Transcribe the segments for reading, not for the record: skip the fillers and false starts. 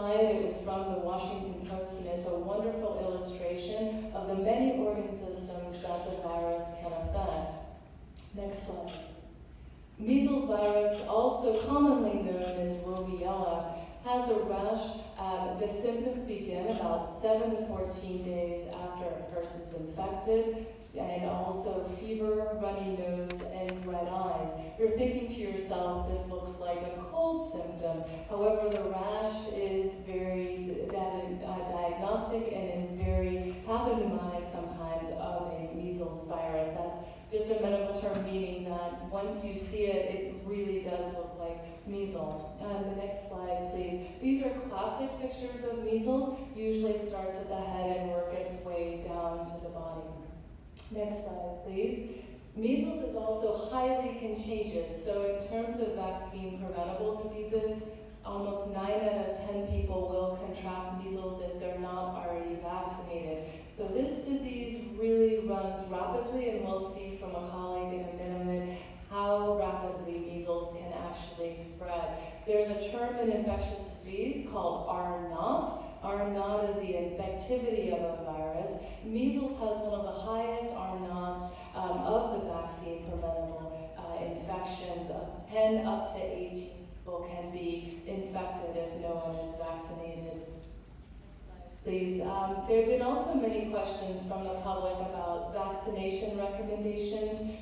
night. It was from the Washington Post, and it's a wonderful illustration of the many organ systems that the virus can affect. Next slide. Measles virus, also commonly known as rubella, has a rash. The symptoms begin about 7 to 14 days after a person's infected, and also fever, runny nose, and red eyes. You're thinking to yourself, this looks like a cold symptom. However, the rash is very diagnostic and very pathognomonic sometimes of a measles virus. That's just a medical term meaning that once you see it, it really does look like measles. The next slide, please. These are classic pictures of measles. Usually starts at the head and works its way down to the body. Next slide, please. Measles is also highly contagious. So in terms of vaccine preventable diseases, almost 9 out of 10 people will contract measles if they're not already vaccinated. So this disease really runs rapidly, and we'll see from a colleague in a minute how rapidly measles can actually spread. There's a term in infectious disease called R0. R0 is the infectivity of a virus. Measles has one of the highest R0s of the vaccine preventable infections. 10 up to 18 people can be infected if no one is vaccinated. Please. There have been also many questions from the public about vaccination recommendations.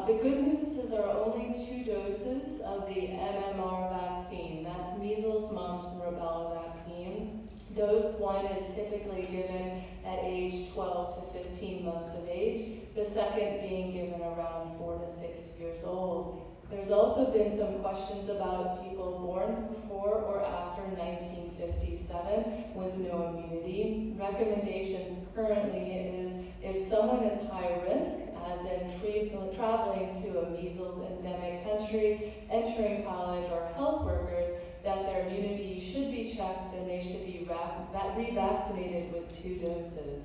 The good news is there are only 2 doses of the MMR vaccine. That's measles, mumps, and rubella vaccine. Dose 1 is typically given at age 12 to 15 months of age, the second being given around 4 to 6 years old. There's also been some questions about people born before or after 1957 with no immunity. Recommendations currently is if someone is high risk, as in traveling to a measles endemic country, entering college, or health workers, that their immunity should be checked and they should be revaccinated with 2 doses.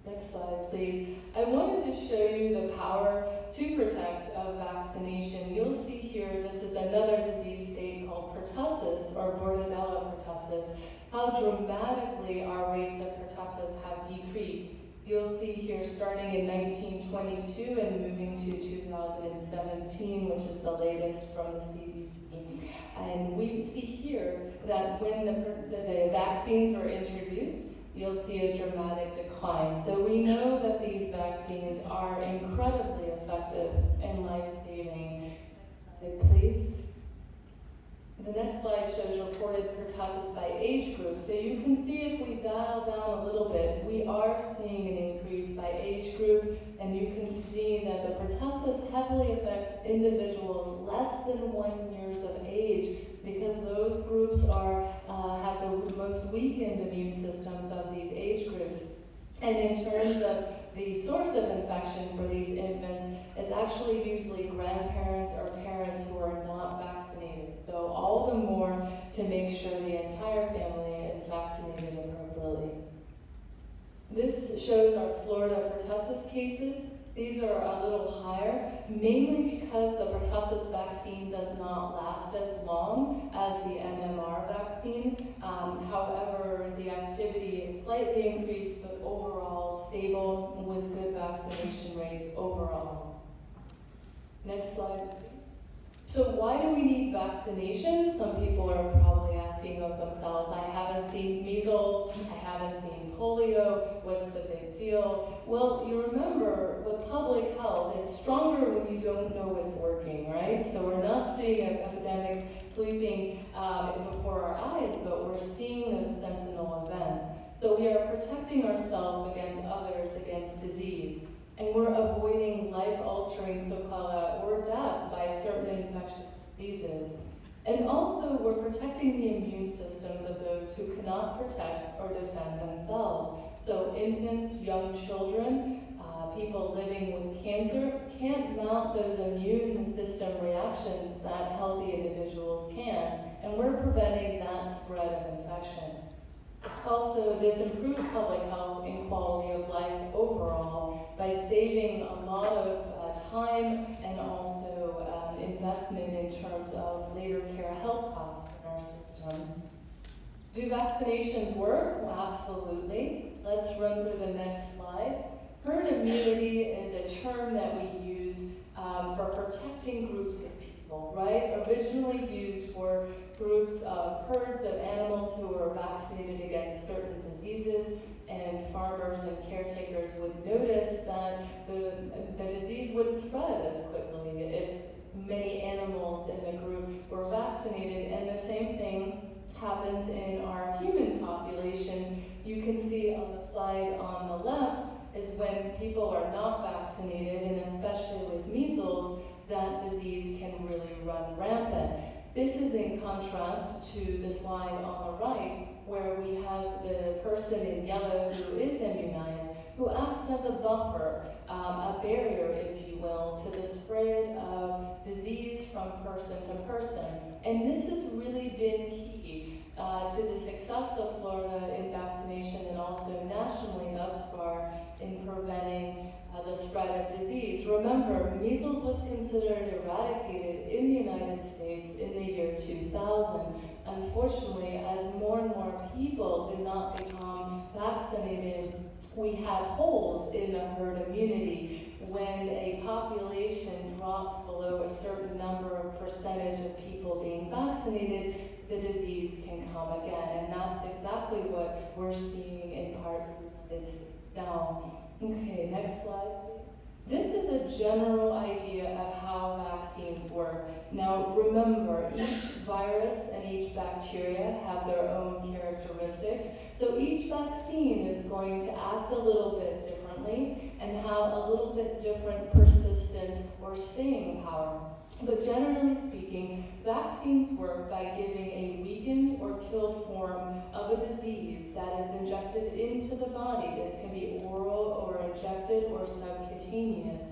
Next slide, please. I wanted to show you the power to protect of vaccination. You'll see here, this is another disease state called pertussis, or Bordetella pertussis, how dramatically our rates of pertussis have decreased. You'll see here starting in 1922 and moving to 2017, which is the latest from the CDC. And we see here that when the vaccines were introduced, you'll see a dramatic decline. So we know that these vaccines are incredibly effective and life-saving. Next slide, please. The next slide shows reported pertussis by age group. So you can see if we dial down a little bit, we are seeing an increase by age group, and you can see that the pertussis heavily affects individuals less than 1 year of age, because those groups have the most weakened immune systems of these age groups. And in terms of the source of infection for these infants, it's actually usually grandparents or parents who are not vaccinated. So all the more to make sure the entire family is vaccinated appropriately. This shows our Florida pertussis cases. These are a little higher, mainly because the pertussis vaccine does not last as long as the MMR vaccine. However, the activity is slightly increased, but overall stable with good vaccination rates overall. Next slide. So why do we need vaccination? Some people are probably asking of themselves, I haven't seen measles, I haven't seen polio, what's the big deal? Well, you remember with public health, it's stronger when you don't know it's working, right? So we're not seeing epidemics sweeping before our eyes, but we're seeing those sentinel events. So we are protecting ourselves against others, against disease. And we're avoiding life-altering sequelae or death by certain infectious diseases. And also, we're protecting the immune systems of those who cannot protect or defend themselves. So infants, young children, people living with cancer can't mount those immune system reactions that healthy individuals can. And we're preventing that spread of infection. Also, this improves public health and quality of life overall by saving a lot of time and also investment in terms of later care health costs in our system. Do vaccinations work? Well, absolutely. Let's run through the next slide. Herd immunity is a term that we use for protecting groups of people, right? Originally used for groups of herds of animals who were vaccinated against certain diseases, and farmers and caretakers would notice that the disease wouldn't spread as quickly if many animals in the group were vaccinated. And the same thing happens in our human populations. You can see on the slide on the left is when people are not vaccinated, and especially with measles, that disease can really run rampant. This is in contrast to the slide on the right, where we have the person in yellow who is immunized, who acts as a buffer, a barrier, if you will, to the spread of disease from person to person. And this has really been key to the success of Florida in vaccination and also nationally thus far in preventing the spread of disease. Remember, measles was considered eradicated in the United States in the year 2000. Unfortunately, as more and more people did not become vaccinated, we had holes in the herd immunity. When a population drops below a certain number of percentage of people being vaccinated, the disease can come again. And that's exactly what we're seeing in parts of the United States now. Okay, next slide, please. This is a general idea of how vaccines work. Now remember, each virus and each bacteria have their own characteristics. So each vaccine is going to act a little bit differently and have a little bit different persistence or staying power. But generally speaking, vaccines work by giving a weakened or killed form of a disease that is injected into the body. This can be oral or injected or subcutaneous.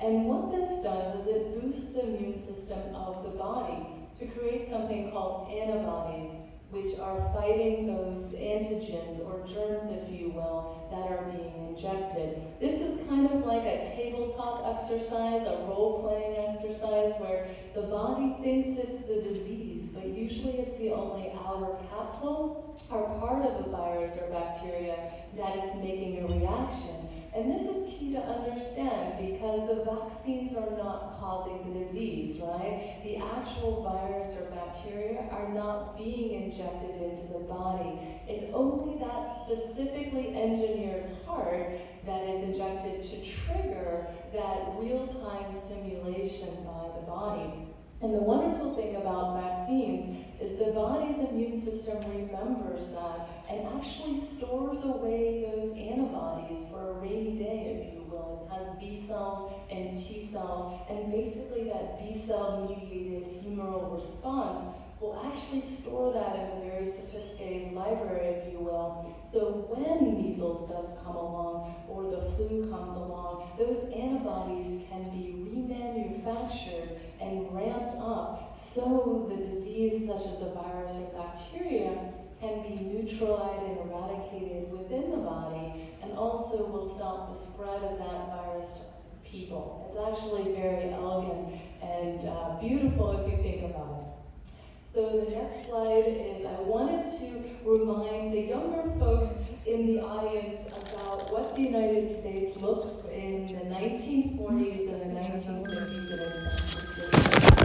And what this does is it boosts the immune system of the body to create something called antibodies, which are fighting those antigens or germs, if you will, that are being injected. This is kind of like a tabletop exercise, a role-playing exercise where the body thinks it's the disease, but usually it's the only outer capsule or part of a virus or bacteria that it's making a reaction. And this is key to understand because the vaccines are not causing the disease, right? The actual virus or bacteria are not being injected into the body. It's only that specifically engineered part that is injected to trigger that real-time simulation by the body. And the wonderful thing about vaccines is the body's immune system remembers that and actually stores away those antibodies for a rainy day, if you will. It has B cells and T cells, and basically that B cell mediated humoral response will actually store that in a very sophisticated library, if you will. So when measles does come along or the flu comes along, those antibodies can be remanufactured and ramped up so the disease, such as the virus or bacteria, can be neutralized and eradicated within the body and also will stop the spread of that virus to people. It's actually very elegant and beautiful if you think about it. So the next slide is I wanted to remind the younger folks in the audience about what the United States looked in the 1940s and the 1950s and in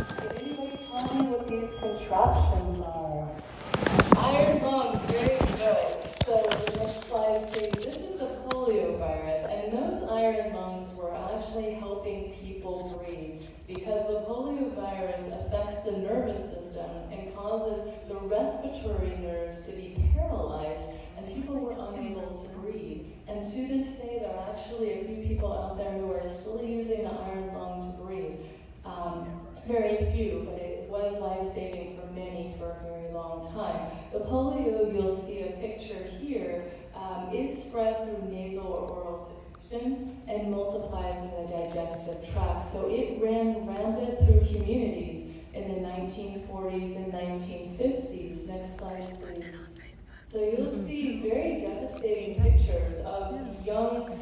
Can anybody tell me what these contraptions are? Iron lungs, very good. So the next slide, please. This is the polio virus, and those iron lungs were actually helping people breathe because the polio virus affects the nervous system and causes the respiratory nerves to be paralyzed, and people were unable to breathe. And to this day, there are actually a few people out there who are still using the iron lung to breathe. Very few, but it was life-saving for many for a very long time. The polio, you'll see a picture here, is spread through nasal or oral secretions and multiplies in the digestive tract. So it ran rampant through communities in the 1940s and 1950s. Next slide, please. So you'll see very devastating pictures of young